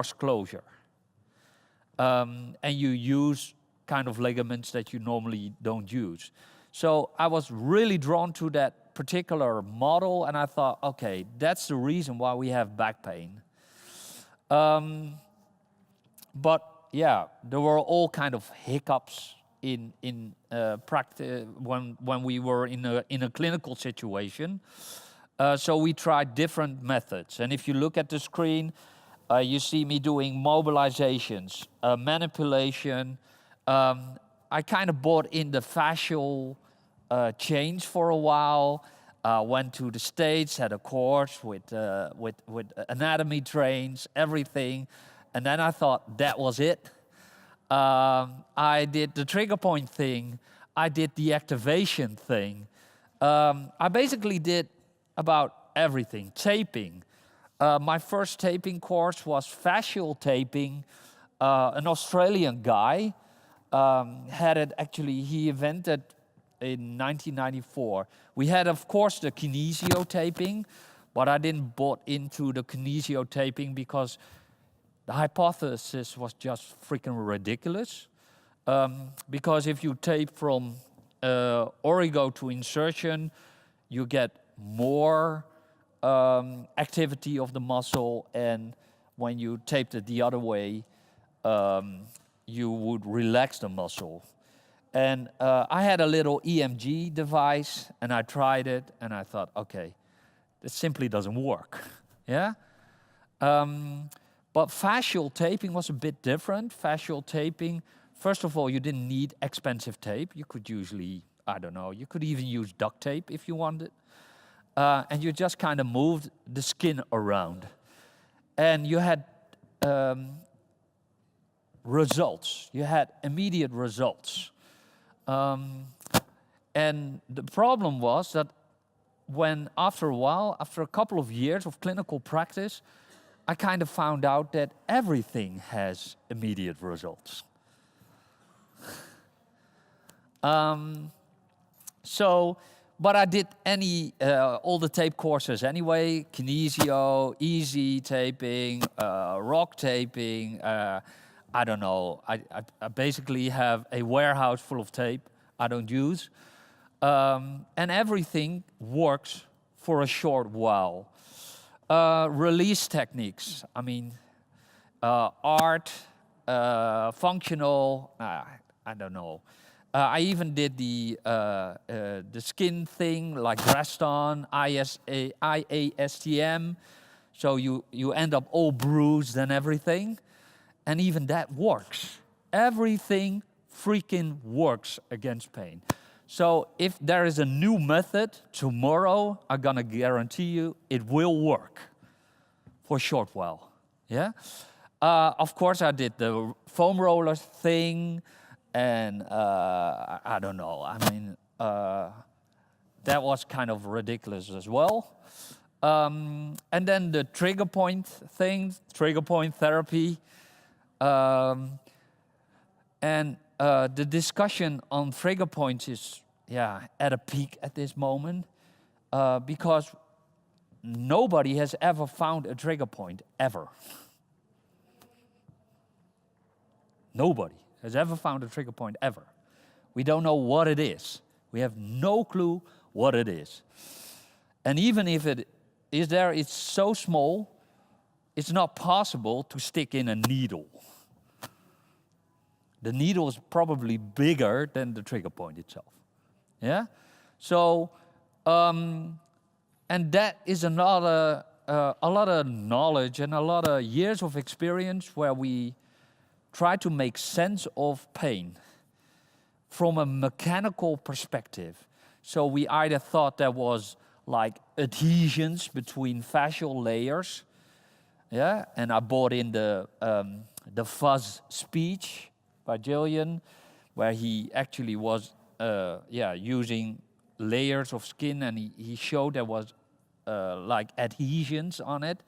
force closure. And you use kind of ligaments that you normally don't use. So I was really drawn to that particular model, and I thought, okay, that's the reason why we have back pain. But yeah, there were all kind of hiccups in practice when we were in a clinical situation. So we tried different methods, and if you look at the screen, you see me doing mobilizations, manipulation. I kind of bought in the fascial change for a while. Went to the States, had a course with anatomy trains, everything. And then I thought that was it. I did the trigger point thing. I did the activation thing. I basically did about everything. Taping. My first taping course was fascial taping. An Australian guy had it, actually, he invented in 1994. We had, of course, the kinesio taping, but I didn't bought into the kinesio taping because the hypothesis was just freaking ridiculous. Because if you tape from origo to insertion, you get more activity of the muscle, and when you taped it the other way, you would relax the muscle. And I had a little EMG device, and I tried it, and I thought, okay, this simply doesn't work. Yeah? But fascial taping was a bit different. Fascial taping, first of all, you didn't need expensive tape. You could usually, I don't know, you could even use duct tape if you wanted. And you just kind of moved the skin around. And you had results. You had immediate results. And the problem was that when, after a while, after a couple of years of clinical practice, I kind of found out that everything has immediate results. But I did all the tape courses anyway: kinesio, easy taping, rock taping. I don't know. I basically have a warehouse full of tape I don't use, and everything works for a short while. Release techniques. I mean, art, functional. I don't know. I even did the skin thing, like Graston, IASTM. So you end up all bruised and everything. And even that works. Everything freaking works against pain. So if there is a new method tomorrow, I'm gonna guarantee you it will work for a short while. Yeah. Of course, I did the foam roller thing, and I don't know. I mean, that was kind of ridiculous as well. And then the trigger point thing, trigger point therapy. And the discussion on trigger points is, at a peak at this moment, because nobody has ever found a trigger point, ever. Nobody has ever found a trigger point, ever. We don't know what it is. We have no clue what it is. And even if it is there, it's so small, it's not possible to stick in a needle. The needle is probably bigger than the trigger point itself. Yeah? So, and that is a lot of knowledge and a lot of years of experience where we try to make sense of pain from a mechanical perspective. So we either thought there was like adhesions between fascial layers, yeah, and I brought in the fuzz speech by Jillian, where he actually was using layers of skin, and he showed there was like adhesions on it.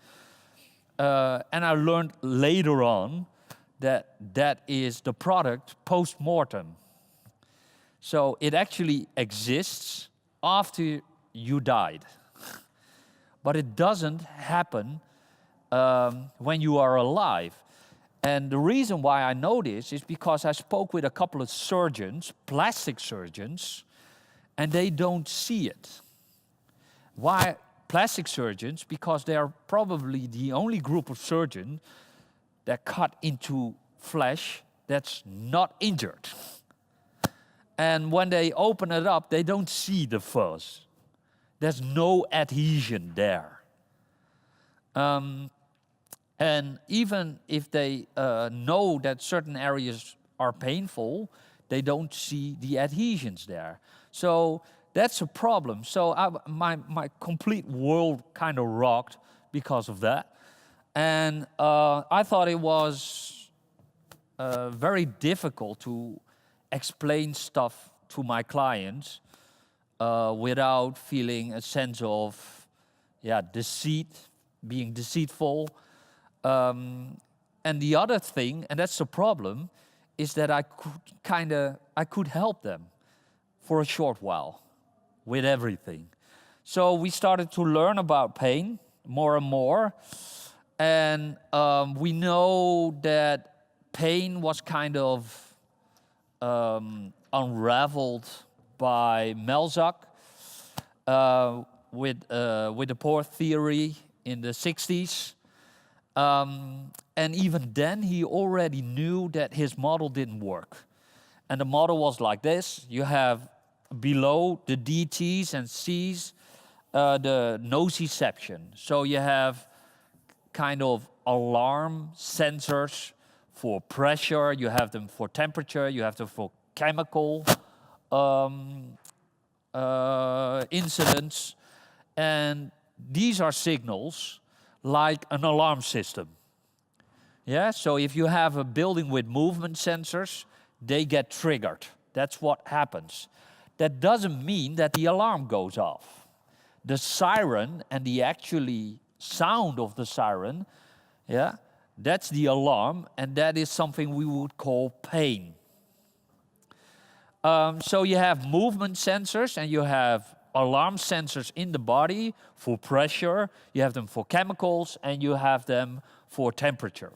And I learned later on that is the product post-mortem. So it actually exists after you died. But it doesn't happen when you are alive. And the reason why I know this is because I spoke with a couple of surgeons, plastic surgeons, and they don't see it. Why plastic surgeons? Because they are probably the only group of surgeons that cut into flesh that's not injured. And when they open it up, they don't see the fuzz. There's no adhesion there. And even if they know that certain areas are painful, they don't see the adhesions there. So that's a problem. So my complete world kind of rocked because of that. And I thought it was very difficult to explain stuff to my clients without feeling a sense of deceit, being deceitful. And the other thing, and that's the problem, is that I could help them for a short while with everything. So we started to learn about pain more and more. And we know that pain was kind of unraveled by Melzack with the pore theory in the 60s. And even then, he already knew that his model didn't work. And the model was like this. You have below the DTs and Cs, the nociception. So you have kind of alarm sensors for pressure, you have them for temperature, you have them for chemical incidents. And these are signals like an alarm system. Yeah, so if you have a building with movement sensors, they get triggered. That's what happens. That doesn't mean that the alarm goes off. The siren and the actually sound of the siren, that's the alarm, and that is something we would call pain. So you have movement sensors and you have alarm sensors in the body for pressure, you have them for chemicals, and you have them for temperature.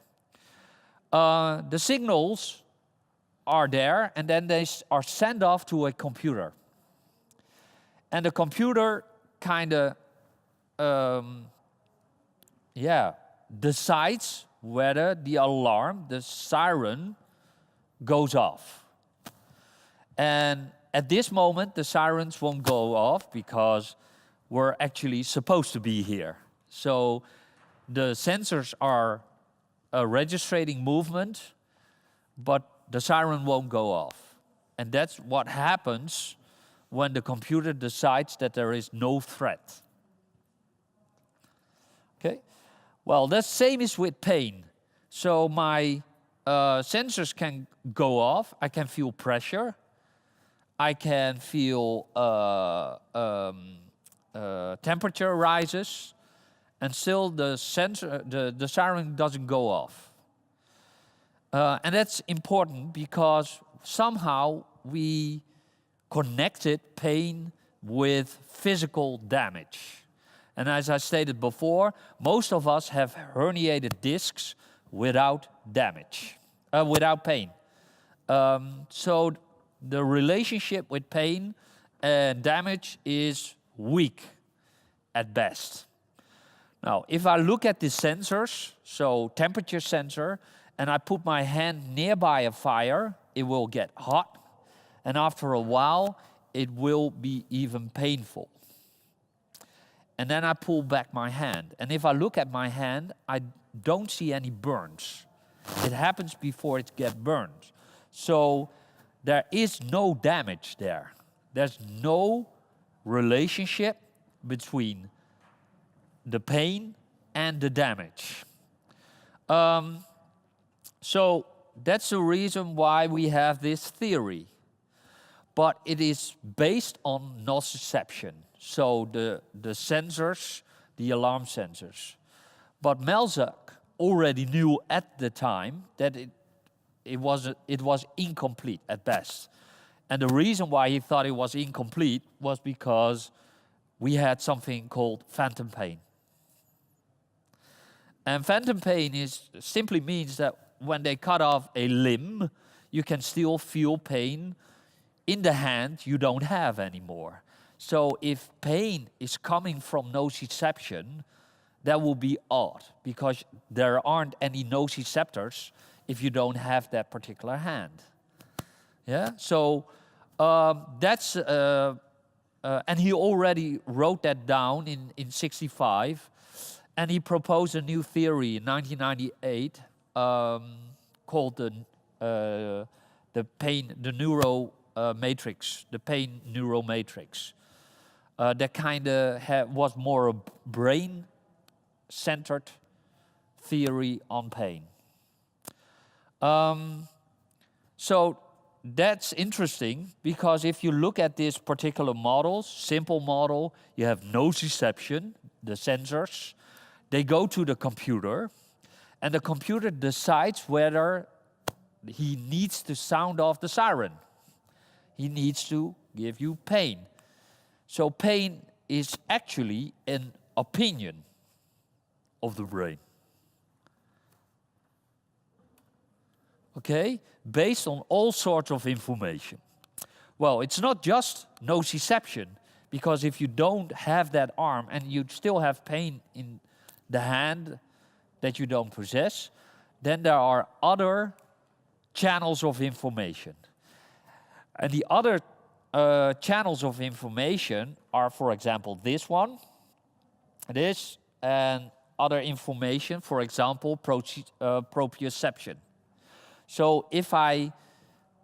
The signals are there, and then they are sent off to a computer. And the computer kind of, decides whether the alarm, the siren, goes off. And at this moment, the sirens won't go off because we're actually supposed to be here. So the sensors are registering movement, but the siren won't go off. And that's what happens when the computer decides that there is no threat. Okay? Well, the same is with pain. So my sensors can go off. I can feel pressure. I can feel temperature rises, and still the siren doesn't go off. And that's important because somehow we connected pain with physical damage. And as I stated before, most of us have herniated discs without damage, without pain. So the relationship with pain and damage is weak at best. Now, if I look at the sensors, so temperature sensor, and I put my hand nearby a fire, it will get hot, and after a while, it will be even painful. And then I pull back my hand, and if I look at my hand, I don't see any burns. It happens before it gets burned. So there is no damage there. There's no relationship between the pain and the damage. So that's the reason why we have this theory. But it is based on nociception. So the sensors, the alarm sensors. But Melzack already knew at the time that it was incomplete at best. And the reason why he thought it was incomplete was because we had something called phantom pain. And phantom pain simply means that when they cut off a limb, you can still feel pain in the hand you don't have anymore. So if pain is coming from nociception, that will be odd, because there aren't any nociceptors if you don't have that particular hand. Yeah, so that's, and he already wrote that down in 65, and he proposed a new theory in 1998 called the neuro matrix, the pain neural matrix. That kind of was more a brain-centered theory on pain. So that's interesting, because if you look at this particular model, simple model, you have nociception, the sensors. They go to the computer, and the computer decides whether he needs to sound off the siren. He needs to give you pain. So pain is actually an opinion of the brain. Okay? Based on all sorts of information. Well, it's not just nociception, because if you don't have that arm and you still have pain in the hand that you don't possess, then there are other channels of information. And the other channels of information are, for example, this one, this, and other information, for example, proprioception. So if I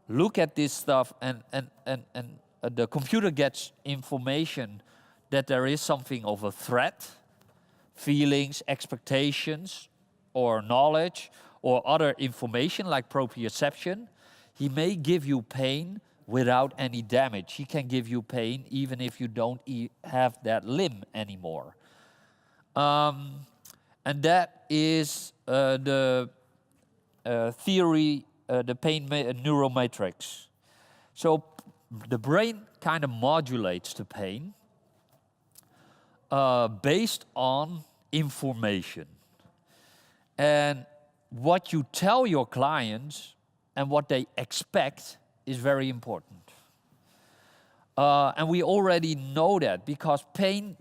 look at this stuff and the computer gets information that there is something of a threat, feelings, expectations, or knowledge, or other information like proprioception, he may give you pain without any damage. He can give you pain even if you don't have that limb anymore. And that is the theory, the pain neural matrix. So the brain kind of modulates the pain based on information. And what you tell your clients and what they expect is very important. And we already know that, because pain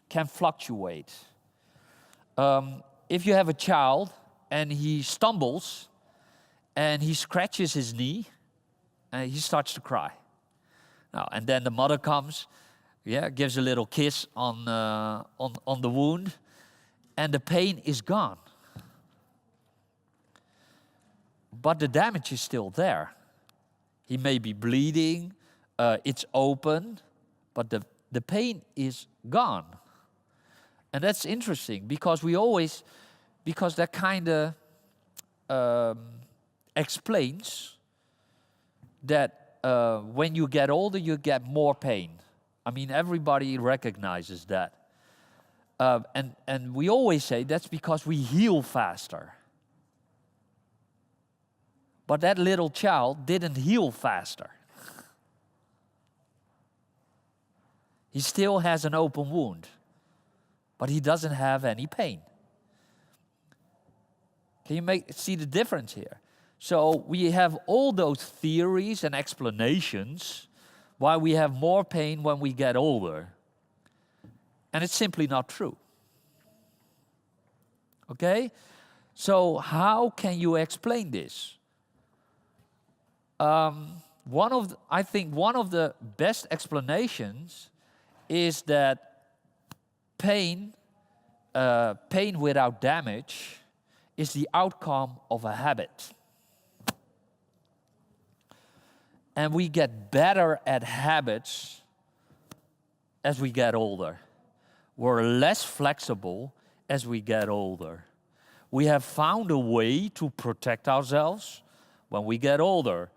can fluctuate. If you have a child and he stumbles and he scratches his knee, and he starts to cry. Now, and then the mother comes, gives a little kiss on the wound, and the pain is gone. But the damage is still there. He may be bleeding, it's open, but the pain is gone. And that's interesting, because that kind of explains that when you get older, you get more pain. I mean, everybody recognizes that. And we always say that's because we heal faster. But that little child didn't heal faster. He still has an open wound, but he doesn't have any pain. Can you see the difference here? So we have all those theories and explanations why we have more pain when we get older. And it's simply not true. Okay? So how can you explain this? I think one of the best explanations is that pain without damage is the outcome of a habit. And we get better at habits as we get older. We're less flexible as we get older. We have found a way to protect ourselves when we get older.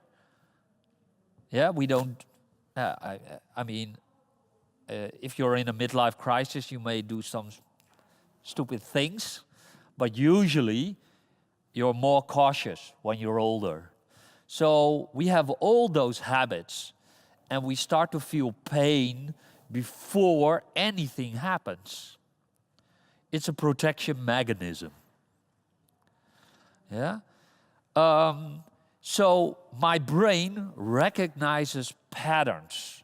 Yeah, we don't, if you're in a midlife crisis, you may do some stupid things, but usually you're more cautious when you're older. So we have all those habits, and we start to feel pain before anything happens. It's a protection mechanism. Yeah. So my brain recognizes patterns.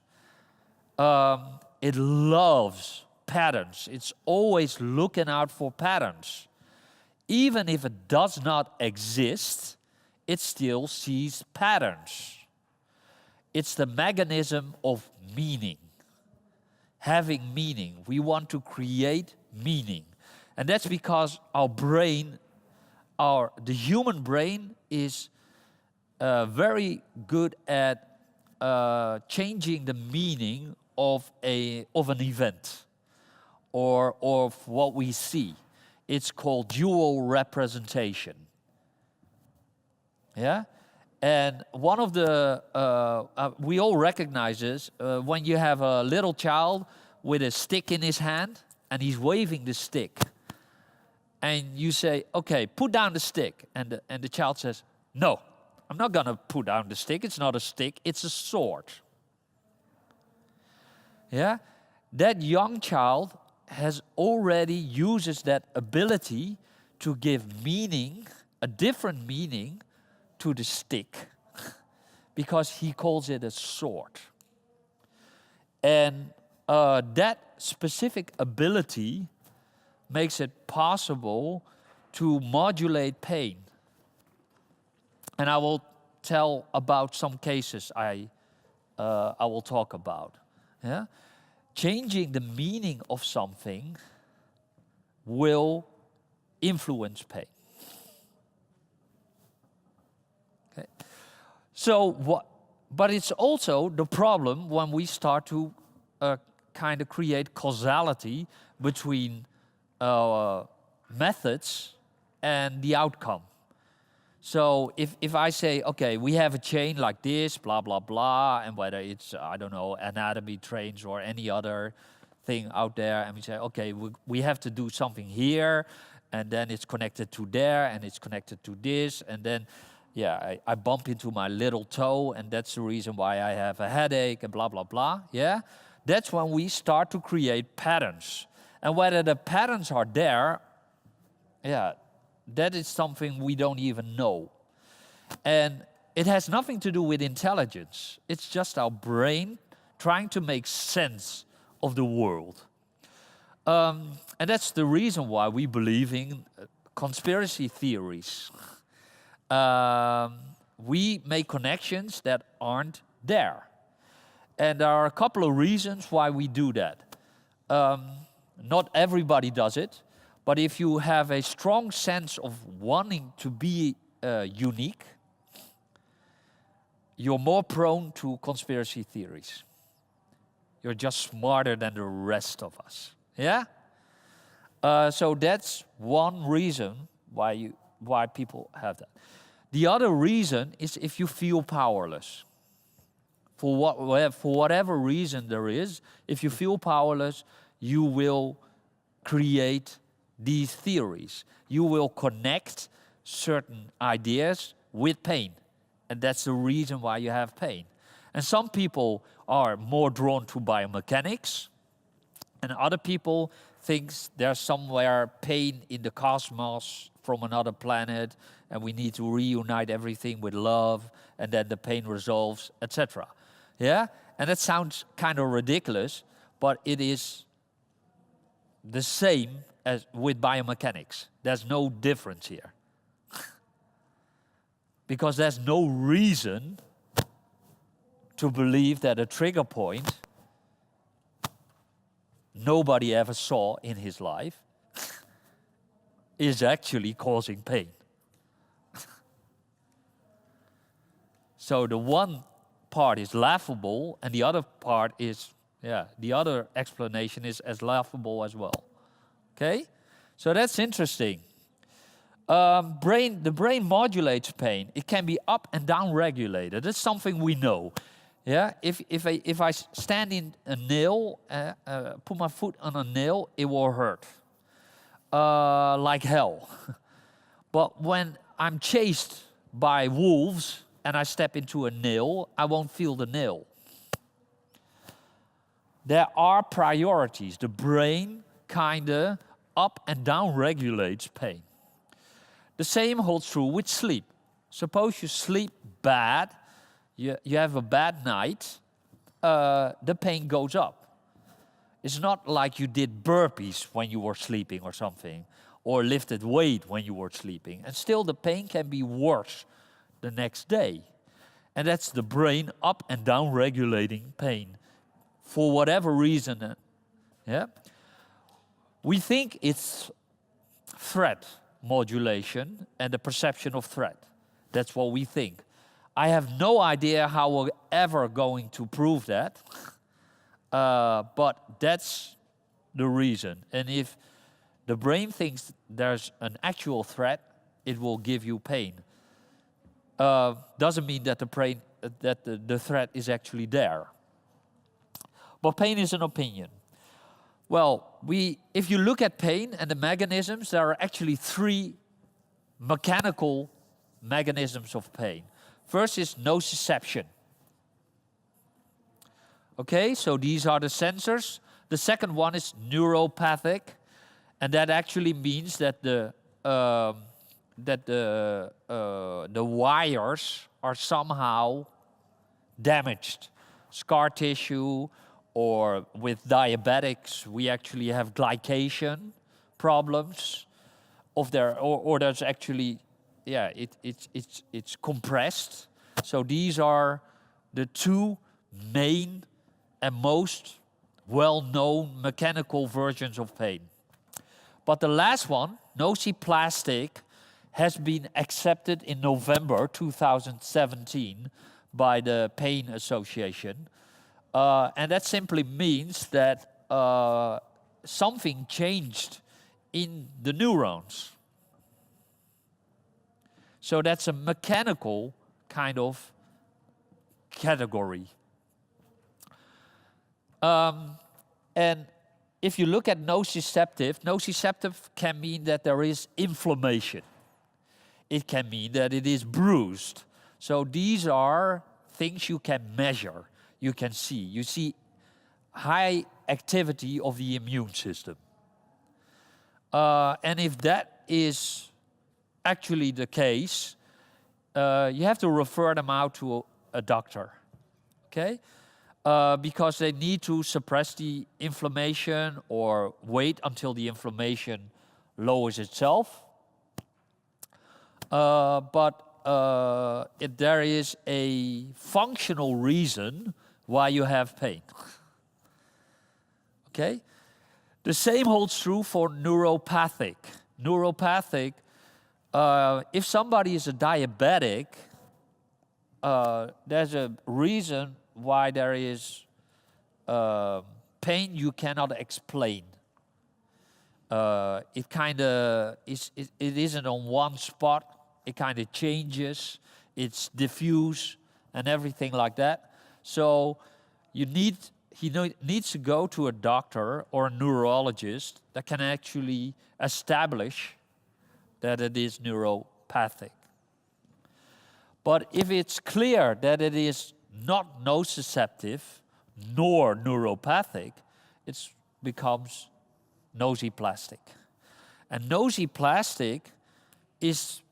It loves patterns. It's always looking out for patterns. Even if it does not exist, it still sees patterns. It's the mechanism of meaning, having meaning. We want to create meaning. And that's because our brain, the human brain is very good at changing the meaning of an event or of what we see. It's called dual representation. Yeah? And one of the, we all recognize this, when you have a little child with a stick in his hand and he's waving the stick. And you say, okay, put down the stick. And the child says, no, I'm not going to put down the stick. It's not a stick, it's a sword. Yeah? That young child has already uses that ability to give meaning, a different meaning, to the stick, because he calls it a sword. And that specific ability makes it possible to modulate pain. And I will tell about some cases I will talk about. Yeah? Changing the meaning of something will influence pain. Okay. So but it's also the problem when we start to kind of create causality between methods and the outcome. So if I say, okay, we have a chain like this, blah, blah, blah, and whether it's, I don't know, anatomy trains or any other thing out there, and we say, okay, we have to do something here, and then it's connected to there, and it's connected to this, and then, yeah, I bump into my little toe, and that's the reason why I have a headache, and blah, blah, blah, yeah? That's when we start to create patterns. And whether the patterns are there, yeah, that is something we don't even know. And it has nothing to do with intelligence. It's just our brain trying to make sense of the world. And that's the reason why we believe in conspiracy theories. We make connections that aren't there. And there are a couple of reasons why we do that. Not everybody does it. But if you have a strong sense of wanting to be unique, you're more prone to conspiracy theories. You're just smarter than the rest of us. Yeah? So that's one reason why people have that. The other reason is if you feel powerless. For whatever reason there is, if you feel powerless, you will create these theories. You will connect certain ideas with pain. And that's the reason why you have pain. And some people are more drawn to biomechanics, and other people think there's somewhere pain in the cosmos from another planet, and we need to reunite everything with love, and then the pain resolves, etc. Yeah? And that sounds kind of ridiculous, but it is the same as with biomechanics. There's no difference here. Because there's no reason to believe that a trigger point nobody ever saw in his life is actually causing pain. So the one part is laughable, and the other part is, the other explanation is as laughable as well. Okay? So that's interesting. The brain modulates pain. It can be up and down regulated. That's something we know. Yeah? If I stand in a nail, put my foot on a nail, it will hurt. Like hell. But when I'm chased by wolves and I step into a nail, I won't feel the nail. There are priorities. The brain kinda up and down regulates pain. The same holds true with sleep. Suppose you sleep bad, you have a bad night, the pain goes up. It's not like you did burpees when you were sleeping or something, or lifted weight when you were sleeping. And still the pain can be worse the next day. And that's the brain up and down regulating pain for whatever reason. Yeah? We think it's threat modulation and the perception of threat. That's what we think. I have no idea how we're ever going to prove that, but that's the reason. And if the brain thinks there's an actual threat, it will give you pain. Doesn't mean that the threat is actually there. But pain is an opinion. Well, if you look at pain and the mechanisms, there are actually three mechanical mechanisms of pain. First is nociception. Okay, so these are the sensors. The second one is neuropathic, and that actually means that the wires are somehow damaged. Scar tissue, or with diabetics, we actually have glycation problems of or there's actually, yeah, it's compressed. So these are the two main and most well-known mechanical versions of pain. But the last one, nociplastic, has been accepted in November 2017 by the Pain Association. And that simply means that something changed in the neurons. So that's a mechanical kind of category. And if you look at nociceptive can mean that there is inflammation. It can mean that it is bruised. So these are things you can measure, you can see. You see high activity of the immune system. And if that is actually the case, you have to refer them out to a doctor, okay? Because they need to suppress the inflammation or wait until the inflammation lowers itself. But there is a functional reason why you have pain. Okay? The same holds true for neuropathic. Neuropathic, if somebody is a diabetic, there's a reason why there is pain you cannot explain. It kind of it isn't on one spot. It kind of changes. It's diffuse and everything like that. So he needs to go to a doctor or a neurologist that can actually establish that it is neuropathic. But if it's clear that it is not nociceptive nor neuropathic, it becomes nociplastic. And nociplastic is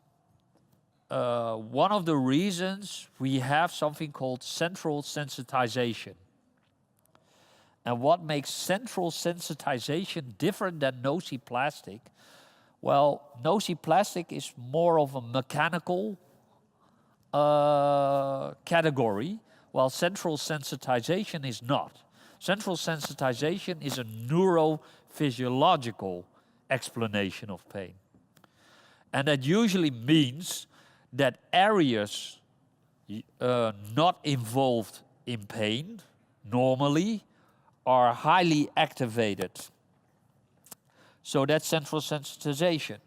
one of the reasons we have something called central sensitization. And what makes central sensitization different than nociplastic? Well, nociplastic is more of a mechanical category, while central sensitization is not. Central sensitization is a neurophysiological explanation of pain. And that usually means that areas not involved in pain normally are highly activated. So that's central sensitization.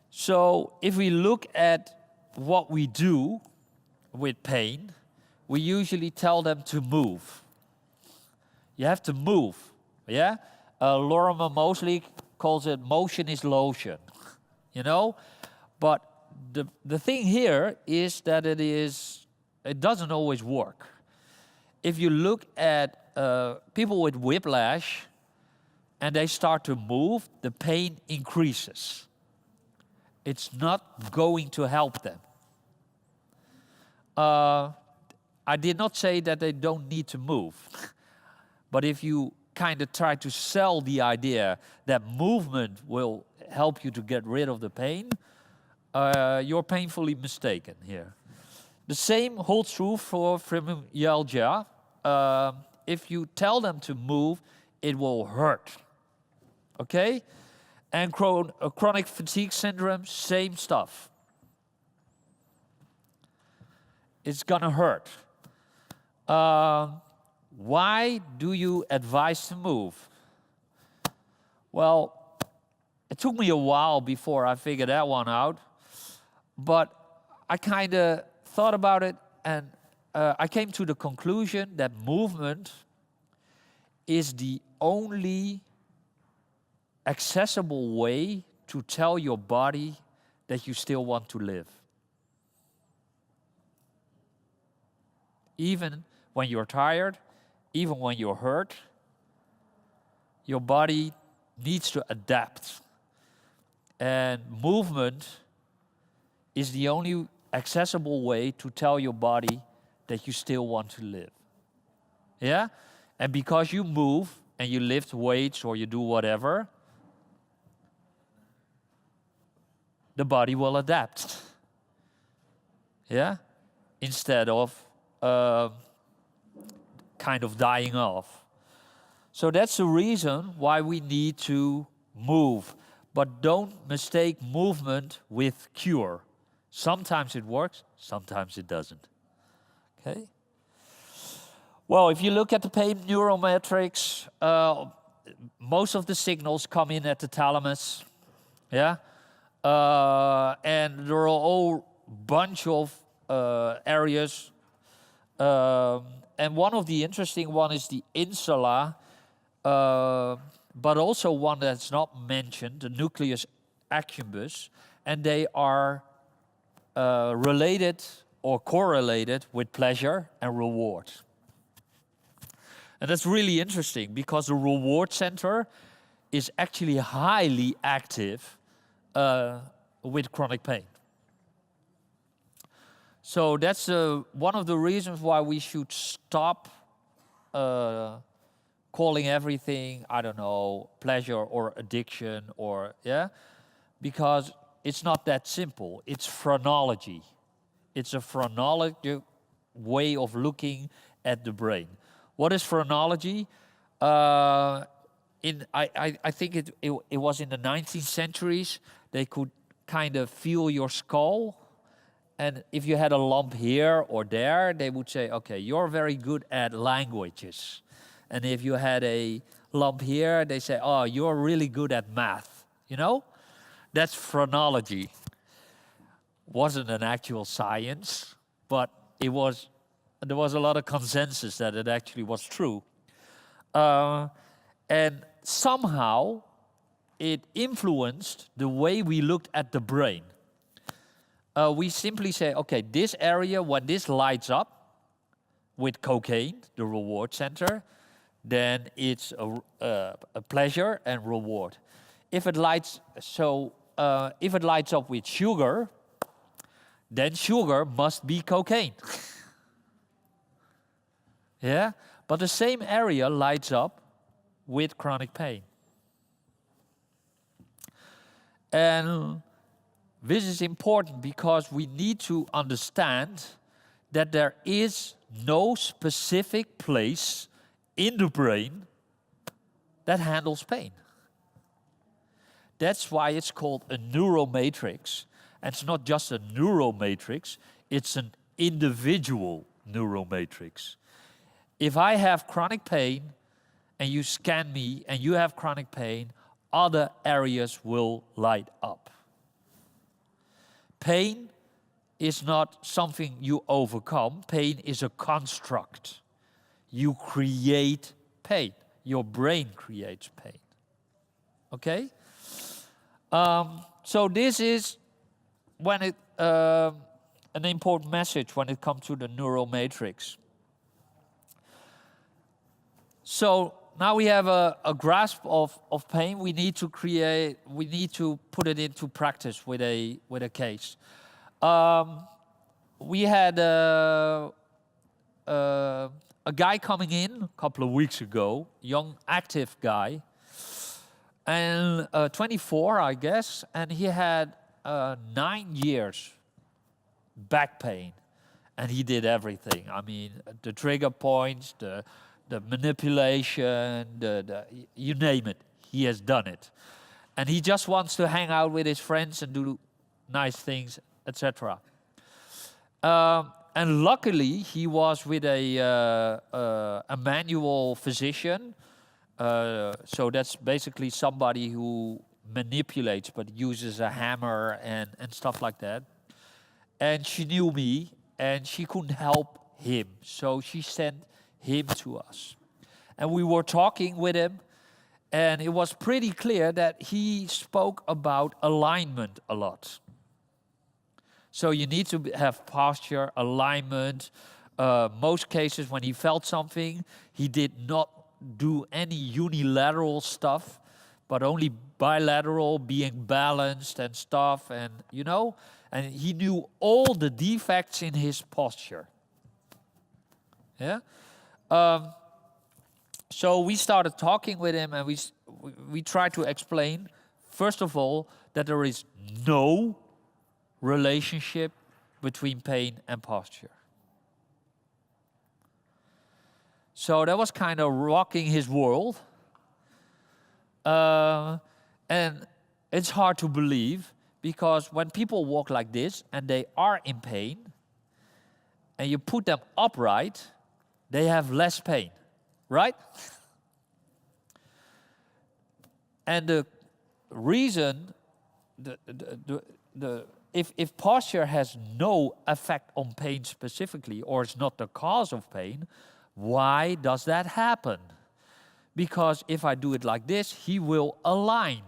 So if we look at what we do with pain, we usually tell them to move. You have to move, yeah? Lorimer Moseley calls it motion is lotion, you know? But the thing here is that it doesn't always work. If you look at people with whiplash and they start to move, the pain increases. It's not going to help them. I did not say that they don't need to move. But if you kind of try to sell the idea that movement will help you to get rid of the pain, you're painfully mistaken here. The same holds true for fibromyalgia. If you tell them to move, it will hurt. Okay? And chronic fatigue syndrome, same stuff. It's gonna hurt. Why do you advise to move? Well, it took me a while before I figured that one out, but I kind of thought about it, and I came to the conclusion that movement is the only accessible way to tell your body that you still want to live. Even when you're tired, even when you're hurt, your body needs to adapt. And movement is the only accessible way to tell your body that you still want to live. Yeah? And because you move and you lift weights or you do whatever, the body will adapt. Yeah? Instead of kind of dying off. So that's the reason why we need to move. But don't mistake movement with cure. Sometimes it works, sometimes it doesn't. Okay? Well, if you look at the pain neurometrics, most of the signals come in at the thalamus. Yeah? And there are a whole bunch of areas. And one of the interesting one is the insula, but also one that's not mentioned, the nucleus accumbens, and they are related or correlated with pleasure and reward. And that's really interesting because the reward center is actually highly active with chronic pain. So that's one of the reasons why we should stop calling everything, I don't know, pleasure or addiction or, yeah? Because it's not that simple. It's phrenology. It's a phrenology way of looking at the brain. What is phrenology? I think it was in the 19th centuries, they could kind of feel your skull. And if you had a lump here or there, they would say, okay, you're very good at languages. And if you had a lump here, they say, oh, you're really good at math. You know? That's phrenology. Wasn't an actual science, but there was a lot of consensus that it actually was true. And somehow it influenced the way we looked at the brain. We simply say, okay, this area, when this lights up with cocaine, the reward center, then it's a pleasure and reward. If it lights up with sugar, then sugar must be cocaine. Yeah? But the same area lights up with chronic pain. And this is important because we need to understand that there is no specific place in the brain that handles pain. That's why it's called a neuromatrix. And it's not just a neuromatrix, it's an individual neuromatrix. If I have chronic pain and you scan me and you have chronic pain, other areas will light up. Pain is not something you overcome. Pain is a construct. You create pain. Your brain creates pain. Okay? So this is when an important message when it comes to the neuromatrix. So now we have a grasp of pain. We need to put it into practice with a case. We had a guy coming in a couple of weeks ago, young, active guy, and 24, I guess, and he had 9 years back pain, and he did everything. I mean, the trigger points, the manipulation, you name it, he has done it. And he just wants to hang out with his friends and do nice things, etc. And luckily, he was with a manual physician. So that's basically somebody who manipulates but uses a hammer and stuff like that. And she knew me, and she couldn't help him. So she sent him to us. And we were talking with him, and it was pretty clear that he spoke about alignment a lot. So you need to have posture, alignment. Most cases when he felt something, he did not do any unilateral stuff, but only bilateral, being balanced and stuff, and and he knew all the defects in his posture. Yeah. So we started talking with him, and we tried to explain, first of all, that there is no relationship between pain and posture. So that was kind of rocking his world. And it's hard to believe, because when people walk like this and they are in pain, and you put them upright, they have less pain, right? And the reason, if posture has no effect on pain specifically, or is not the cause of pain, why does that happen? Because if I do it like this, he will align.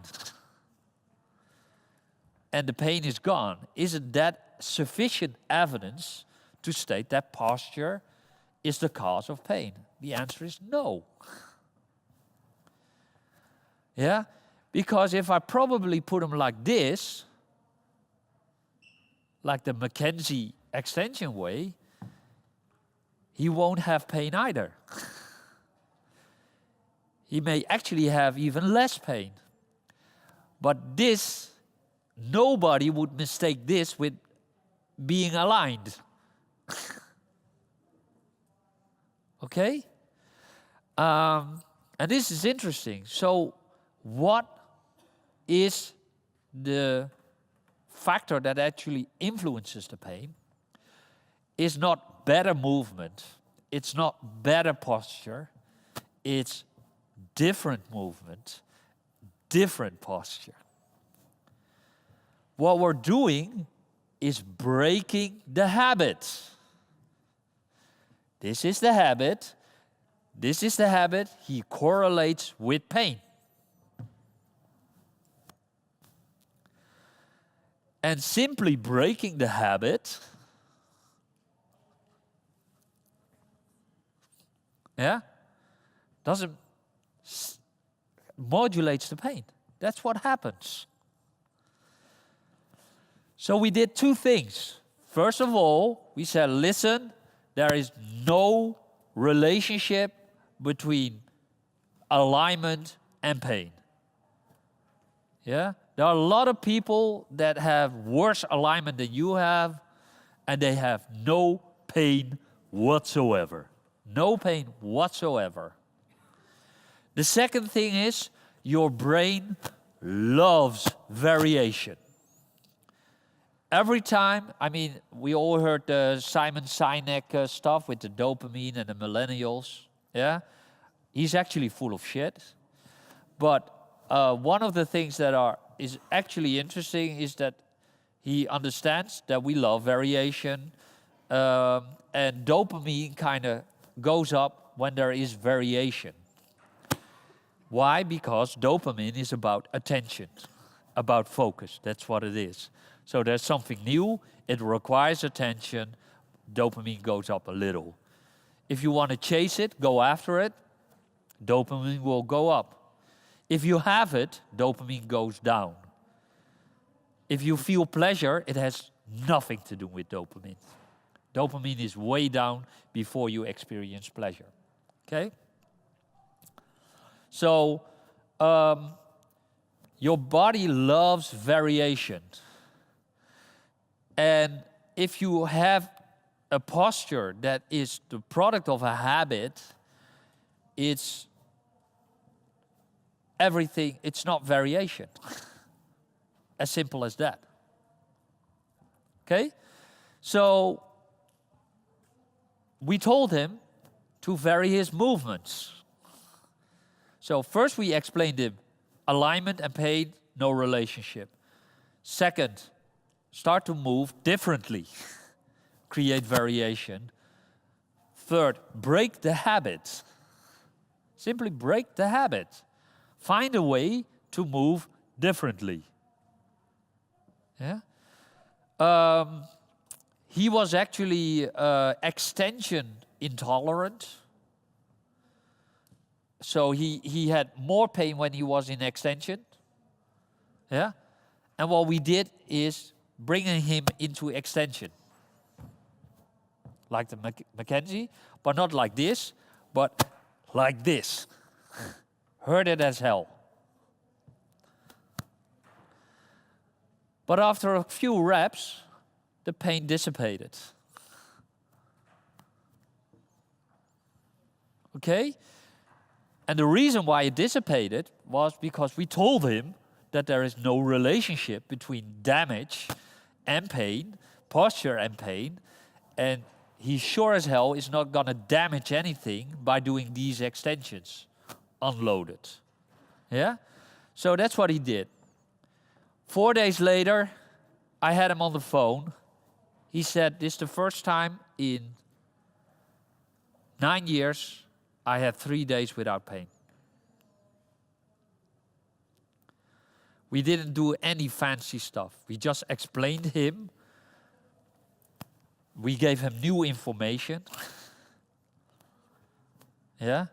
And the pain is gone. Isn't that sufficient evidence to state that posture is the cause of pain? The answer is no. Yeah? Because if I probably put him like this, like the Mackenzie extension way, he won't have pain either. He may actually have even less pain. But this, nobody would mistake this with being aligned. Okay? And this is interesting. So what is the factor that actually influences the pain? Is not better movement. It's not better posture. It's different movement, different posture. What we're doing is breaking the habit. This is the habit. This is the habit. He correlates with pain. And simply breaking the habit, doesn't modulates the pain. That's what happens. So we did two things. First of all, we said, listen, there is no relationship between alignment and pain. Yeah? There are a lot of people that have worse alignment than you have, and they have no pain whatsoever. No pain whatsoever. The second thing is, your brain loves variation. Every time, I mean, we all heard the Simon Sinek stuff with the dopamine and the millennials. Yeah? He's actually full of shit. But one of the things that is actually interesting is that he understands that we love variation. And dopamine kind of goes up when there is variation. Why? Because dopamine is about attention, about focus. That's what it is. So there's something new, it requires attention, dopamine goes up a little. If you want to chase it, go after it, dopamine will go up. If you have it, dopamine goes down. If you feel pleasure, it has nothing to do with dopamine. Dopamine is way down before you experience pleasure. Okay? So, your body loves variation. And if you have a posture that is the product of a habit, it's everything, it's not variation. As simple as that. Okay? So, we told him to vary his movements. So first we explained him alignment and pain, no relationship. Second, start to move differently. Create variation. Third, break the habit. Simply break the habit. Find a way to move differently. Yeah? He was actually extension intolerant. So he had more pain when he was in extension. Yeah? And what we did is bringing him into extension. Like the Mackenzie, but not like this, but like this. Hurt it as hell. But after a few reps, the pain dissipated. Okay? And the reason why it dissipated was because we told him that there is no relationship between damage and pain, posture and pain, and he sure as hell is not gonna damage anything by doing these extensions, unloaded. Yeah? So that's what he did. 4 days later, I had him on the phone. He said, this is the first time in 9 years I had 3 days without pain. We didn't do any fancy stuff. We just explained him. We gave him new information. Yeah?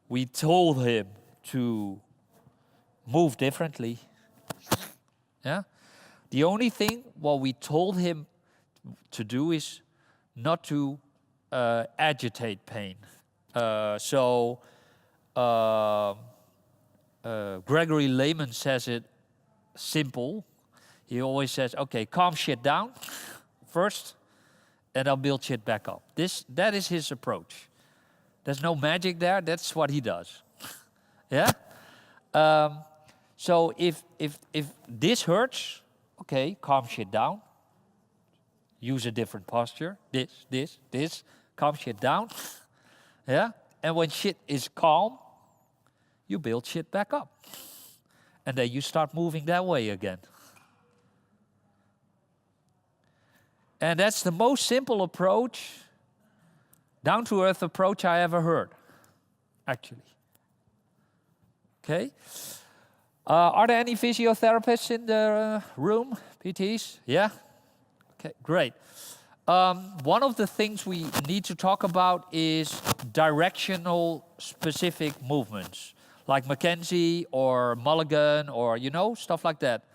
We told him to move differently. Yeah? The only thing what we told him to do is not to agitate pain. Gregory Lehman says it simple. He always says, okay, calm shit down first, and I'll build shit back up. That is his approach. There's no magic there. That's what he does. Yeah? So if this hurts, okay, calm shit down. Use a different posture. This. Calm shit down. Yeah? And when shit is calm, you build shit back up. And then you start moving that way again. And that's the most simple approach, down-to-earth approach I ever heard, actually. Okay? Are there any physiotherapists in the room, PTs? Yeah? Okay, great. One of the things we need to talk about is directional specific movements, like Mackenzie or Mulligan or, stuff like that.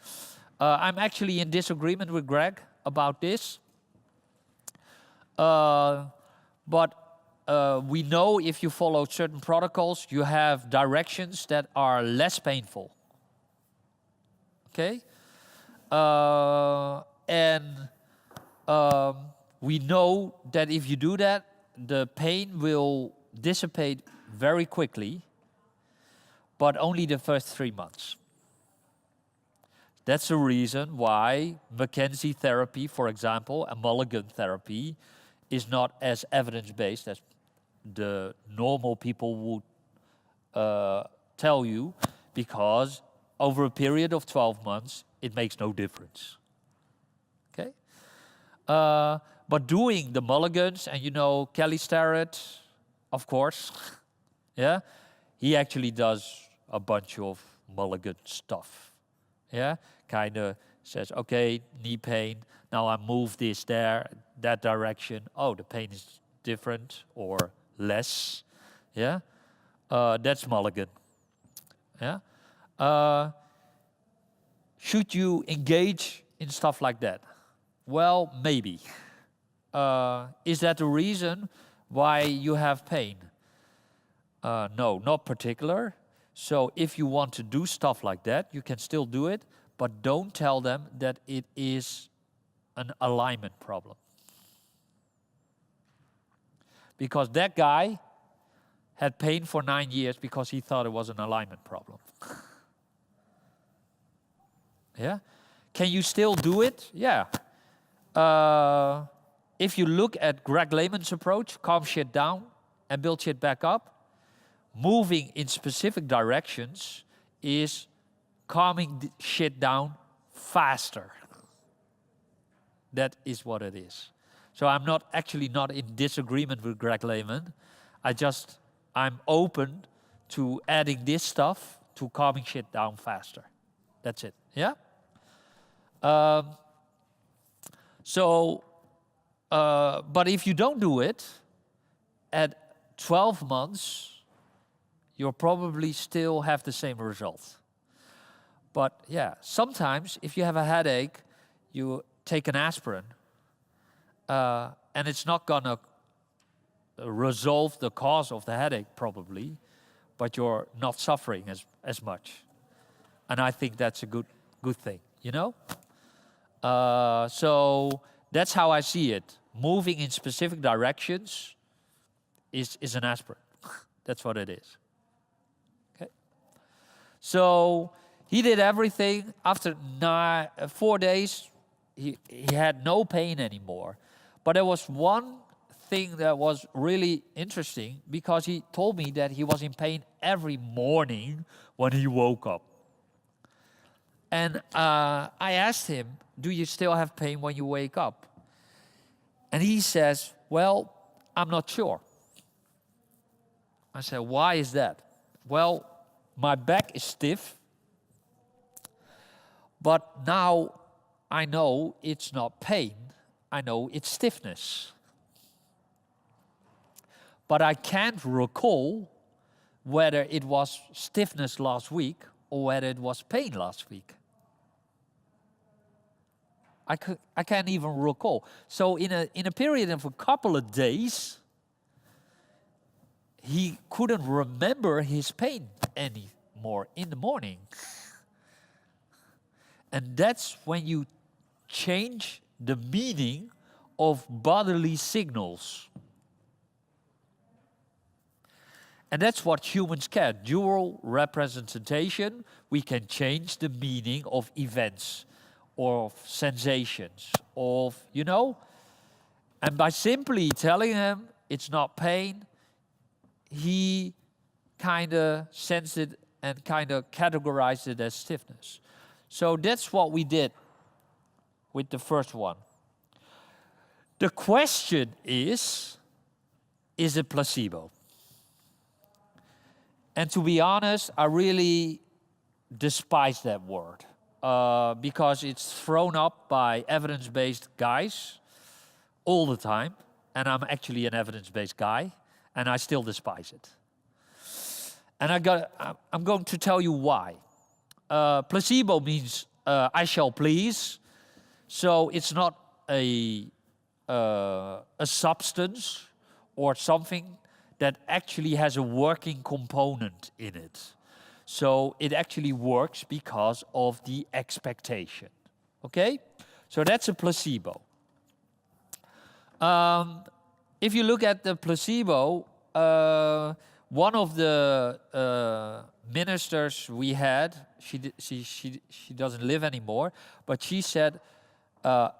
I'm actually in disagreement with Greg about this. But we know if you follow certain protocols, you have directions that are less painful. Okay? We know that if you do that, the pain will dissipate very quickly, but only the first 3 months. That's the reason why Mackenzie therapy, for example, and Mulligan therapy is not as evidence-based as the normal people would tell you, because over a period of 12 months, it makes no difference. Okay? But doing the Mulligans, and Kelly Starrett, of course, yeah, he actually does a bunch of Mulligan stuff. Yeah, kind of says, okay, knee pain, now I move this there, that direction. Oh, the pain is different or less. Yeah, That's Mulligan. Yeah. Uh, should you engage in stuff like that? Well, maybe. Is that the reason why you have pain? No, not particular. So if you want to do stuff like that, you can still do it, but don't tell them that it is an alignment problem. Because that guy had pain for 9 years because he thought it was an alignment problem. Yeah? Can you still do it? Yeah. If you look at Greg Lehman's approach, calm shit down and build shit back up, moving in specific directions is calming shit down faster. That is what it is. So I'm not in disagreement with Greg Lehman. I'm open to adding this stuff to calming shit down faster. That's it. Yeah? But if you don't do it, at 12 months, you'll probably still have the same result. But yeah, sometimes if you have a headache, you take an aspirin, and it's not gonna resolve the cause of the headache probably, but you're not suffering as much. And I think that's a good thing, you know? So that's how I see it. Moving in specific directions is an aspirin. That's what it is. Okay. So he did everything. After 4 days, he had no pain anymore. But there was one thing that was really interesting, because he told me that he was in pain every morning when he woke up. And I asked him, do you still have pain when you wake up? And he says, well, I'm not sure. I said, why is that? Well, my back is stiff, but now I know it's not pain. I know it's stiffness. But I can't recall whether it was stiffness last week or whether it was pain last week. I can't even recall. So in a period of a couple of days, he couldn't remember his pain anymore in the morning. And that's when you change the meaning of bodily signals. And that's what humans can. Dual representation, we can change the meaning of events, or of sensations, and by simply telling him it's not pain, he kind of sensed it and kind of categorized it as stiffness. So that's what we did with the first one. The question is it placebo? And to be honest, I really despise that word. Because it's thrown up by evidence-based guys all the time, and I'm actually an evidence-based guy, and I still despise it. And I'm going to tell you why. Placebo means I shall please, so it's not a substance or something that actually has a working component in it. So it actually works because of the expectation. Okay? So that's a placebo. If you look at the placebo, one of the ministers we had, she doesn't live anymore, but she said,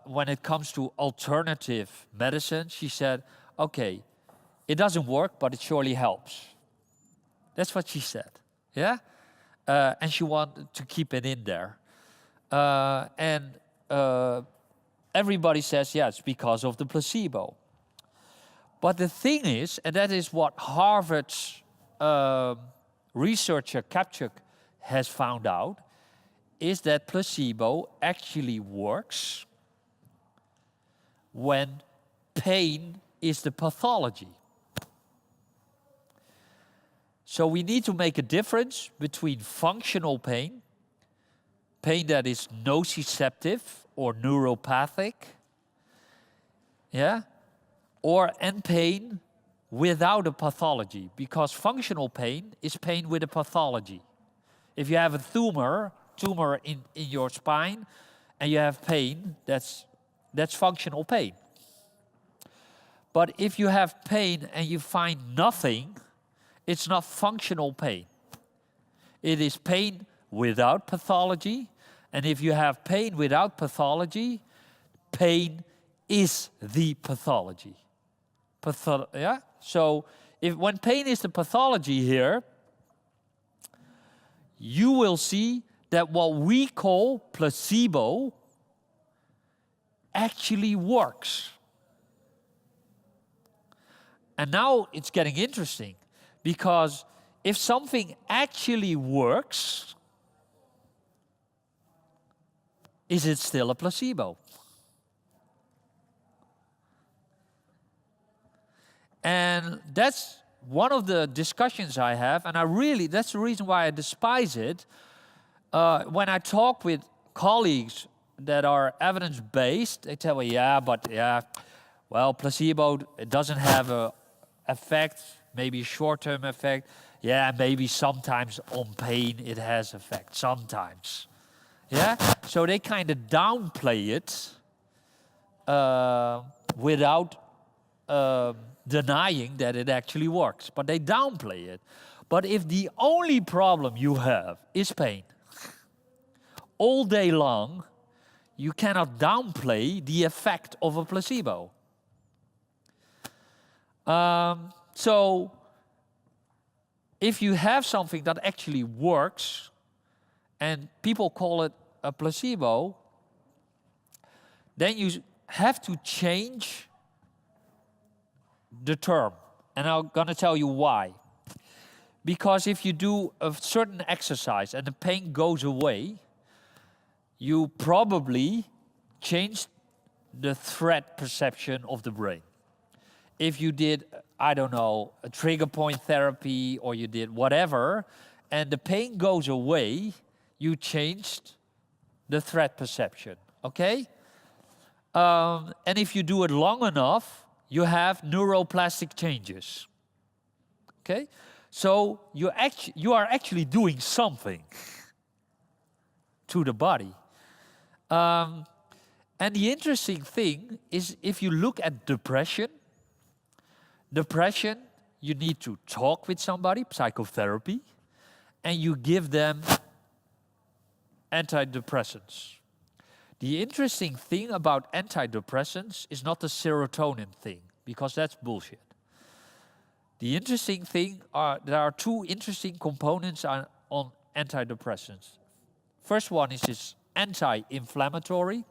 when it comes to alternative medicine, she said, okay, it doesn't work, but it surely helps. That's what she said. Yeah? And she wanted to keep it in there. And everybody says, yeah, it's because of the placebo. But the thing is, and that is what Harvard's researcher Kapchuk has found out, is that placebo actually works when pain is the pathology. So we need to make a difference between functional pain, pain that is nociceptive or neuropathic, yeah, and pain without a pathology, because functional pain is pain with a pathology. If you have a tumor in your spine and you have pain, that's functional pain. But if you have pain and you find nothing, it's not functional pain. It is pain without pathology. And if you have pain without pathology, pain is the pathology. Yeah? So when pain is the pathology here, you will see that what we call placebo actually works. And now it's getting interesting, because if something actually works, is it still a placebo? And that's one of the discussions I have, and that's the reason why I despise it. When I talk with colleagues that are evidence-based, they tell me, well, placebo, it doesn't have an effect, maybe a short-term effect. Yeah, maybe sometimes on pain it has effect, sometimes. Yeah, so they kind of downplay it without denying that it actually works, but they downplay it. But if the only problem you have is pain, all day long, you cannot downplay the effect of a placebo. So, if you have something that actually works, and people call it a placebo, then you have to change the term. And I'm going to tell you why. Because if you do a certain exercise and the pain goes away, you probably change the threat perception of the brain. If you did, I don't know, a trigger point therapy, or you did whatever, and the pain goes away, you changed the threat perception, okay? And if you do it long enough, you have neuroplastic changes, okay? So you are actually doing something to the body. And the interesting thing is, if you look at depression, you need to talk with somebody, psychotherapy, and you give them antidepressants. The interesting thing about antidepressants is not the serotonin thing, because that's bullshit. The interesting thing there are two interesting components on antidepressants. First one is this anti-inflammatory,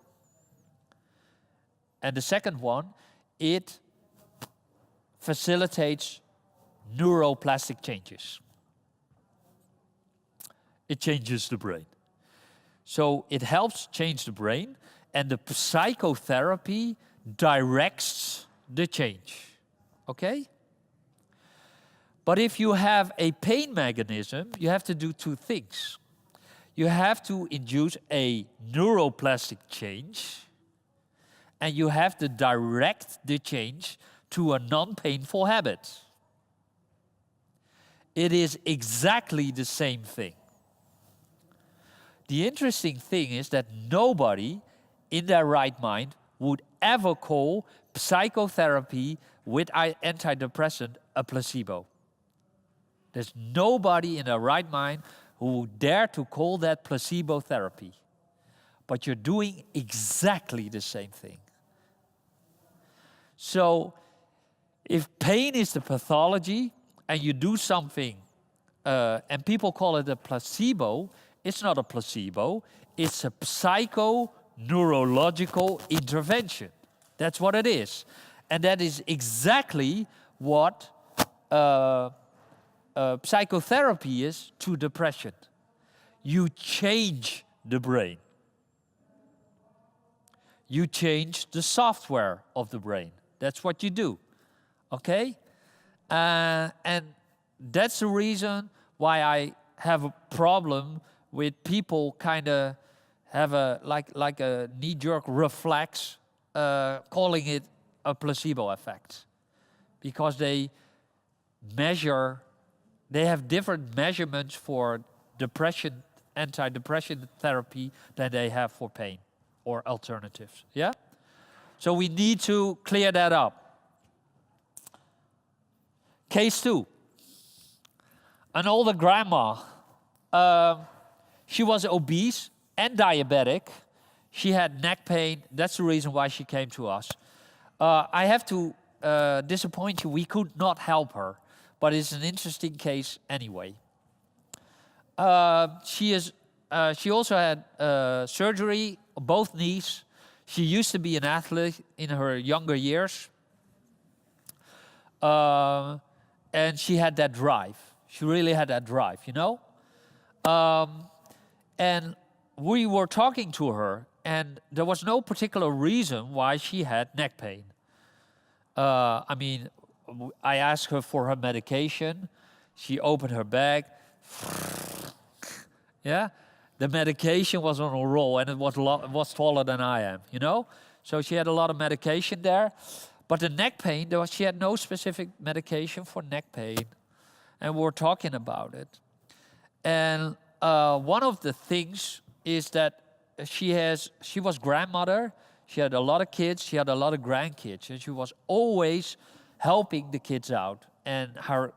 and the second one, it facilitates neuroplastic changes. It changes the brain. So it helps change the brain, and the psychotherapy directs the change. Okay? But if you have a pain mechanism, you have to do two things. You have to induce a neuroplastic change, and you have to direct the change to a non-painful habit. It is exactly the same thing. The interesting thing is that nobody in their right mind would ever call psychotherapy with antidepressant a placebo. There's nobody in their right mind who would dare to call that placebo therapy. But you're doing exactly the same thing. So, if pain is the pathology and you do something and people call it a placebo, it's not a placebo, it's a psychoneurological intervention. That's what it is. And that is exactly what psychotherapy is to depression. You change the brain. You change the software of the brain. That's what you do. Okay? And that's the reason why I have a problem with people kind of have a like a knee-jerk reflex, calling it a placebo effect, because they have different measurements for depression, antidepressant therapy than they have for pain or alternatives. Yeah? So we need to clear that up. Case 2. An older grandma. She was obese and diabetic. She had neck pain. That's the reason why she came to us. I have to disappoint you. We could not help her, but it's an interesting case anyway. She also had surgery on both knees. She used to be an athlete in her younger years. And she had that drive. She really had that drive, you know? And we were talking to her, and there was no particular reason why she had neck pain. I mean, I asked her for her medication. She opened her bag. Yeah? The medication was on a roll, and it was taller than I am, you know? So she had a lot of medication there. But the neck pain, she had no specific medication for neck pain. And we were talking about it. And one of the things is that she was grandmother. She had a lot of kids. She had a lot of grandkids. And she was always helping the kids out and her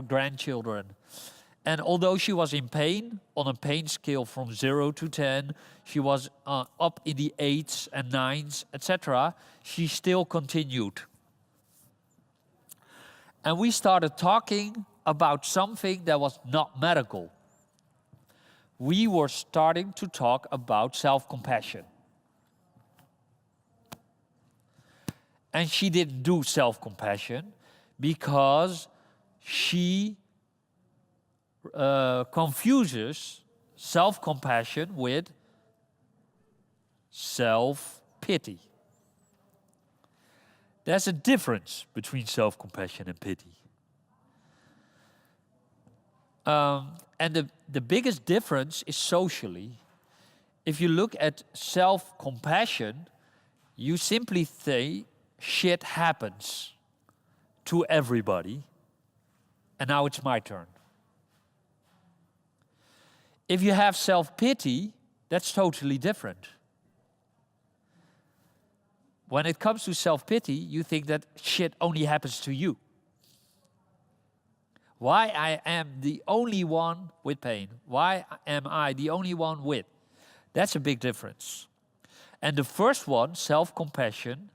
grandchildren. And although she was in pain, on a pain scale from 0 to 10, she was up in the 8s and 9s, etc., she still continued. And we started talking about something that was not medical. We were starting to talk about self-compassion. And she didn't do self-compassion because she confuses self-compassion with self-pity. There's a difference between self-compassion and pity. And the biggest difference is socially. If you look at self-compassion, you simply say, shit happens to everybody, and now it's my turn. If you have self-pity, that's totally different. When it comes to self-pity, you think that shit only happens to you. Why I am the only one with pain? Why am I the only one with? That's a big difference. And the first one, self-compassion,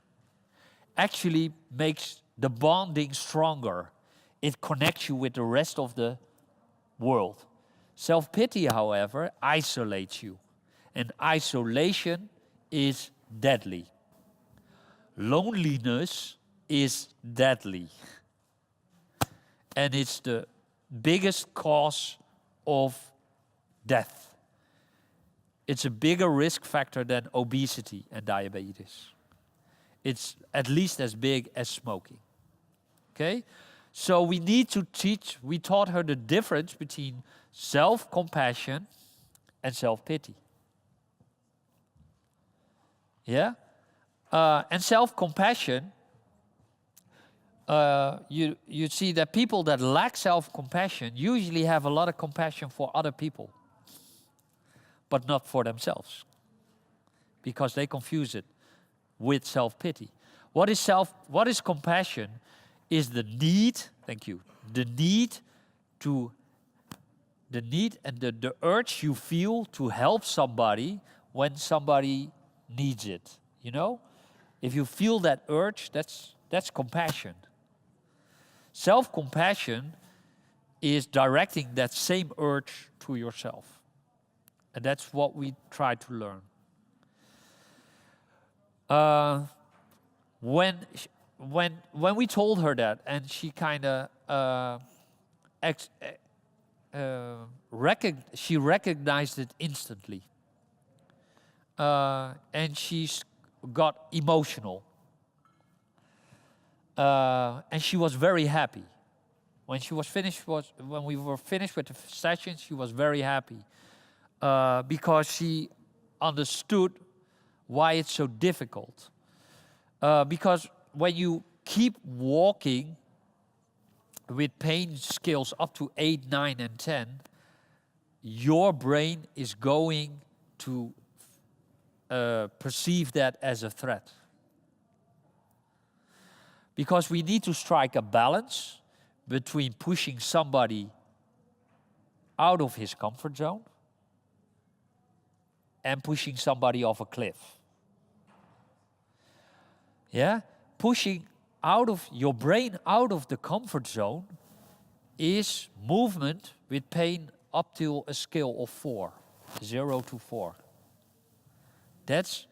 actually makes the bonding stronger. It connects you with the rest of the world. Self-pity, however, isolates you. And isolation is deadly. Loneliness is deadly. And it's the biggest cause of death. It's a bigger risk factor than obesity and diabetes. It's at least as big as smoking. Okay? So we need to we taught her the difference between self-compassion and self-pity. Yeah? And self-compassion, you see that people that lack self-compassion usually have a lot of compassion for other people, but not for themselves, because they confuse it with self-pity. What is compassion? Is the need, thank you, the need and the urge you feel to help somebody when somebody needs it, you know? If you feel that urge, that's compassion. Self-compassion is directing that same urge to yourself. And that's what we try to learn. When we told her that, and she kind of she recognized it instantly, and she got emotional, and she was very happy. When she was finished, when we were finished with the session, she was very happy because she understood why it's so difficult. Because when you keep walking with pain scales up to 8, 9, and 10, your brain is going to perceive that as a threat. Because we need to strike a balance between pushing somebody out of his comfort zone and pushing somebody off a cliff. Yeah? Pushing out of your brain out of the comfort zone is movement with pain up to a scale of 4, 0 to 4. That's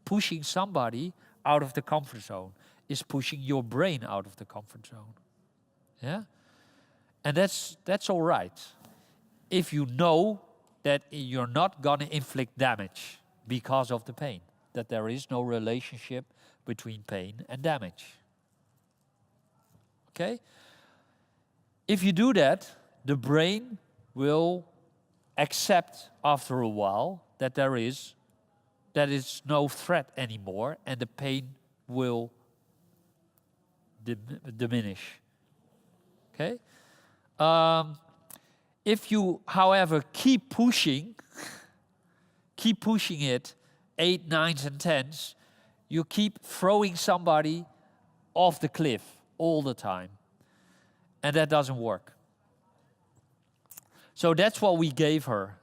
pushing somebody out of the comfort zone, is pushing your brain out of the comfort zone. Yeah? And that's all right. If you know that you're not going to inflict damage because of the pain, that there is no relationship between pain and damage. Okay? If you do that, the brain will accept after a while that there is no threat anymore, and the pain will diminish. Okay? If you, however, keep pushing it, 8, 9s, and 10s, you keep throwing somebody off the cliff all the time. And that doesn't work. So that's what we gave her.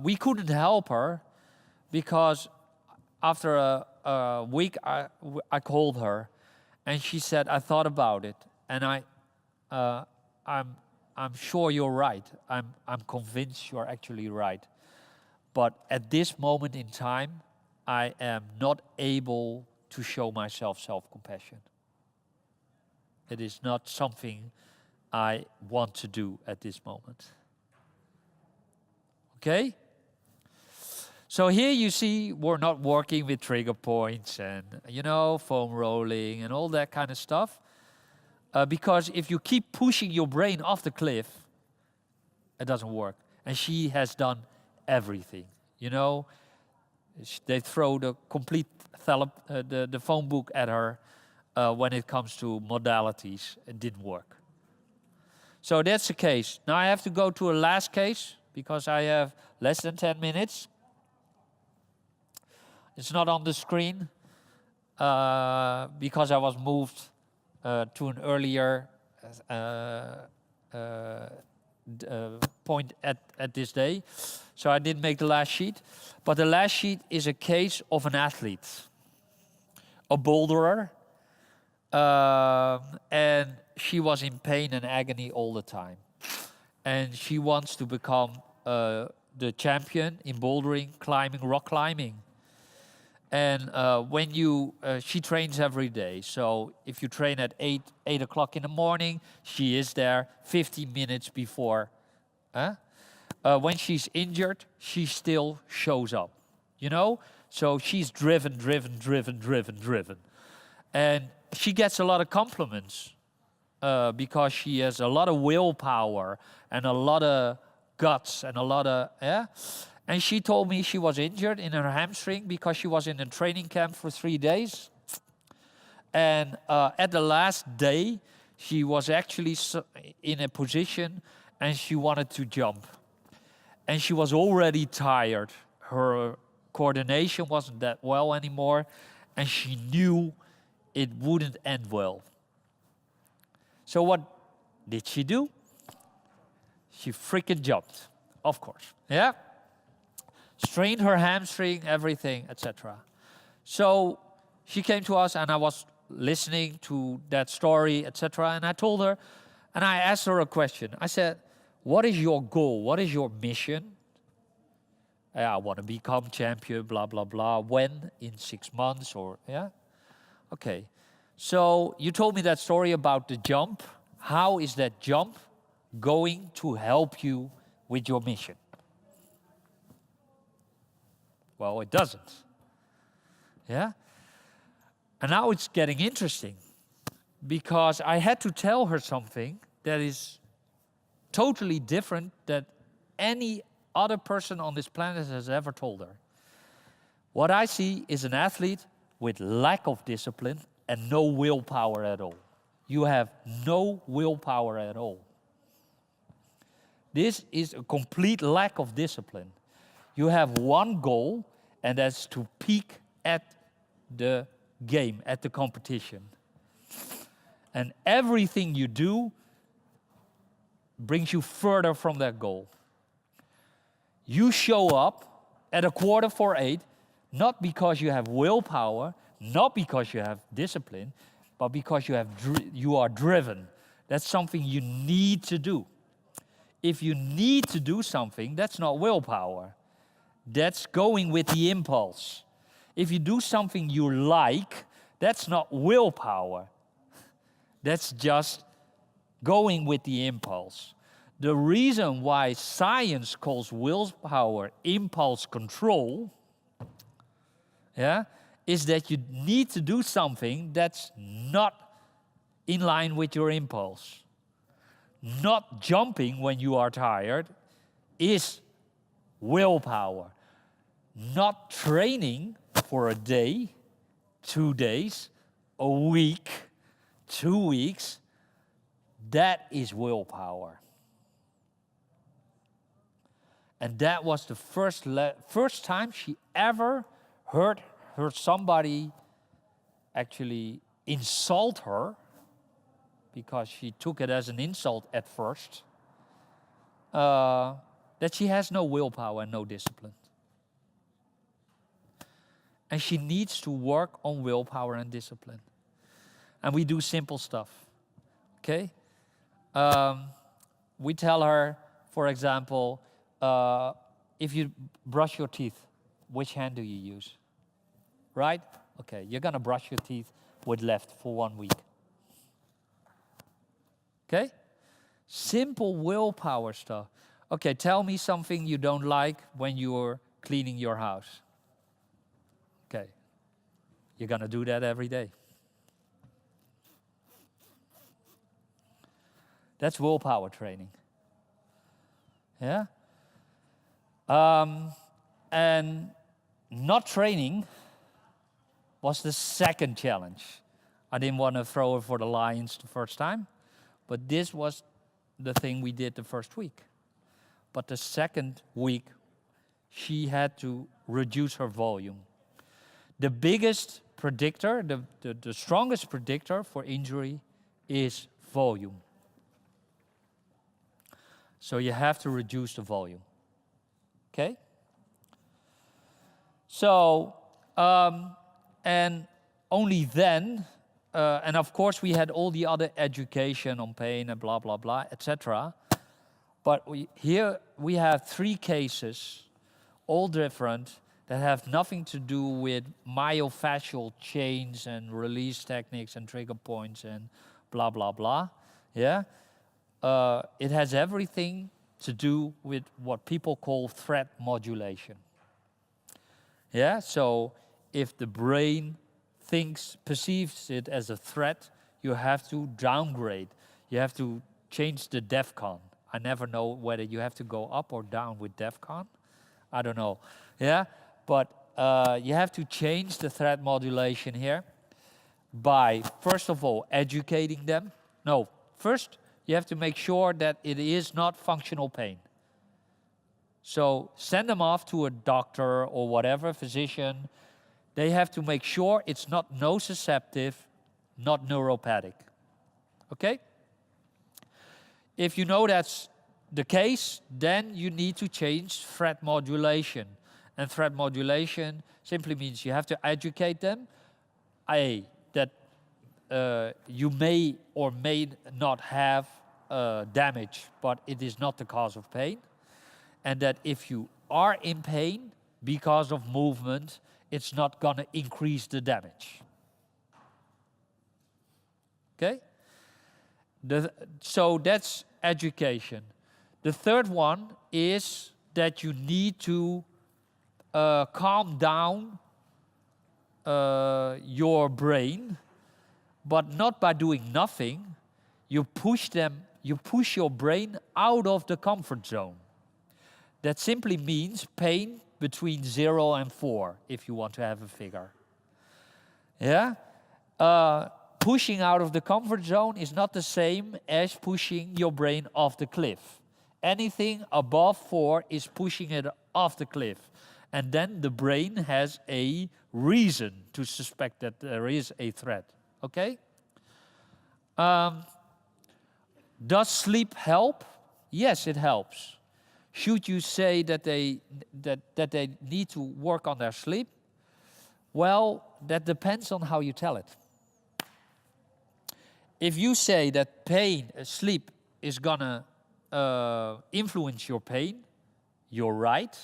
We couldn't help her because after a week I called her and she said, I thought about it and I'm sure you're right. I'm convinced you're actually right. But at this moment in time, I am not able to show myself self-compassion. It is not something I want to do at this moment. Okay? So here you see we're not working with trigger points and, foam rolling and all that kind of stuff. Because if you keep pushing your brain off the cliff, it doesn't work. And she has done everything. They throw the complete the phone book at her when it comes to modalities. It didn't work. So that's the case. Now I have to go to a last case because I have less than 10 minutes. It's not on the screen because I was moved to an earlier point at this day. So I didn't make the last sheet. But the last sheet is a case of an athlete, a boulderer, and she was in pain and agony all the time. And she wants to become the champion in bouldering, rock climbing. And she trains every day. So if you train at 8 o'clock in the morning, she is there 15 minutes before. When she's injured, she still shows up, So she's driven. And she gets a lot of compliments because she has a lot of willpower and a lot of guts and a lot of, And she told me she was injured in her hamstring because she was in a training camp for 3 days. And at the last day, she was actually in a position and she wanted to jump. And she was already tired. Her coordination wasn't that well anymore. And she knew it wouldn't end well. So what did she do? She freaking jumped, of course. Yeah? Strained her hamstring, everything, etc. So she came to us and I was listening to that story, etc. And I told her, and I asked her a question. I said, what is your goal? What is your mission? I want to become champion, blah, blah, blah. When? In 6 months or, Okay. So you told me that story about the jump. How is that jump going to help you with your mission? Well, it doesn't. Yeah? And now it's getting interesting. because I had to tell her something that is totally different than any other person on this planet has ever told her. What I see is an athlete with lack of discipline and no willpower at all. You have no willpower at all. This is a complete lack of discipline. You have one goal, and that's to peak at the game, at the competition. And everything you do brings you further from that goal. You show up at 7:45, not because you have willpower, not because you have discipline, but because you are driven. That's something you need to do. If you need to do something, that's not willpower. That's going with the impulse. If you do something you like, that's not willpower. That's just going with the impulse. The reason why science calls willpower impulse control, is that you need to do something that's not in line with your impulse. Not jumping when you are tired is willpower. Not training for a day, 2 days, a week, 2 weeks, that is willpower. And that was the first time she ever heard somebody actually insult her, because she took it as an insult at first, that she has no willpower and no discipline. And she needs to work on willpower and discipline. And we do simple stuff, okay? We tell her, for example, if you brush your teeth, which hand do you use? Right? Okay, you're gonna brush your teeth with left for 1 week. Okay? Simple willpower stuff. Okay, tell me something you don't like when you're cleaning your house. Okay, you're gonna do that every day. That's willpower training. Yeah? And not training was the second challenge. I didn't want to throw her for the lions the first time, but this was the thing we did the first week. But the second week, she had to reduce her volume. The biggest predictor, the strongest predictor for injury is volume. So you have to reduce the volume. Okay? So, and only then, and of course we had all the other education on pain and blah, blah, blah, etc. But here we have 3 cases, all different, that have nothing to do with myofascial chains and release techniques and trigger points and blah, blah, blah. Yeah? It has everything to do with what people call threat modulation. Yeah, so if the brain perceives it as a threat, you have to downgrade. You have to change the DEFCON. I never know whether you have to go up or down with DEFCON. I don't know. Yeah, but you have to change the threat modulation here by, first of all, educating them. No, first, you have to make sure that it is not functional pain. So send them off to a doctor or whatever, physician. They have to make sure it's not nociceptive, not neuropathic. Okay? If you know that's the case, then you need to change threat modulation. And threat modulation simply means you have to educate them, that you may or may not have damage, but it is not the cause of pain. And that if you are in pain because of movement, it's not going to increase the damage. Okay? So that's education. The third one is that you need to calm down your brain but not by doing nothing. You push your brain out of the comfort zone. That simply means pain between 0 and 4, if you want to have a figure. Yeah? Pushing out of the comfort zone is not the same as pushing your brain off the cliff. Anything above 4 is pushing it off the cliff. And then the brain has a reason to suspect that there is a threat. Okay? Does sleep help? Yes, it helps. Should you say that they need to work on their sleep? Well, that depends on how you tell it. If you say that sleep is gonna influence your pain, you're right.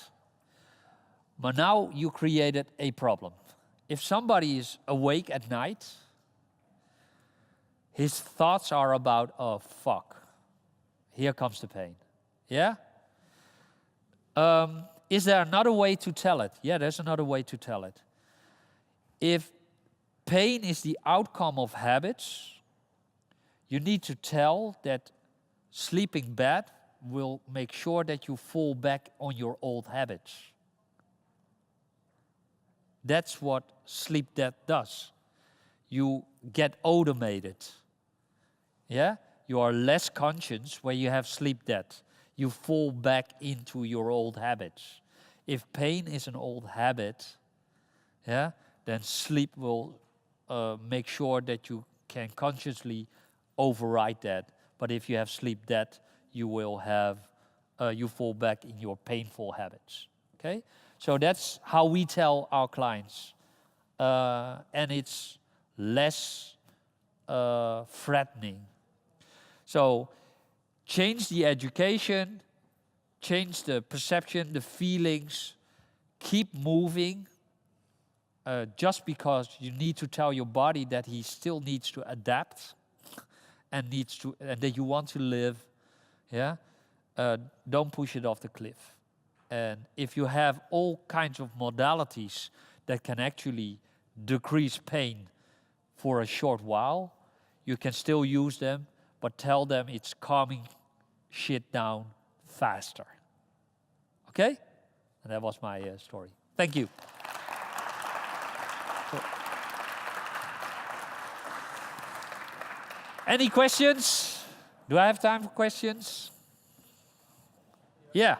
But now you created a problem. If somebody is awake at night, his thoughts are about, oh, fuck, here comes the pain. Yeah? Is there another way to tell it? Yeah, there's another way to tell it. If pain is the outcome of habits, you need to tell that sleeping bad will make sure that you fall back on your old habits. That's what sleep debt does. You get automated. Yeah? You are less conscious when you have sleep debt. You fall back into your old habits. If pain is an old habit, yeah, then sleep will make sure that you can consciously override that. But if you have sleep debt, you will have, you fall back in your painful habits. Okay? So that's how we tell our clients. And it's less threatening. So change the education, change the perception, the feelings, keep moving. Just because you need to tell your body that he still needs to adapt and that you want to live, yeah. Don't push it off the cliff. And if you have all kinds of modalities that can actually decrease pain for a short while, you can still use them, but tell them it's calming shit down faster. Okay? And that was my story. Thank you. Any questions? Do I have time for questions? Yeah.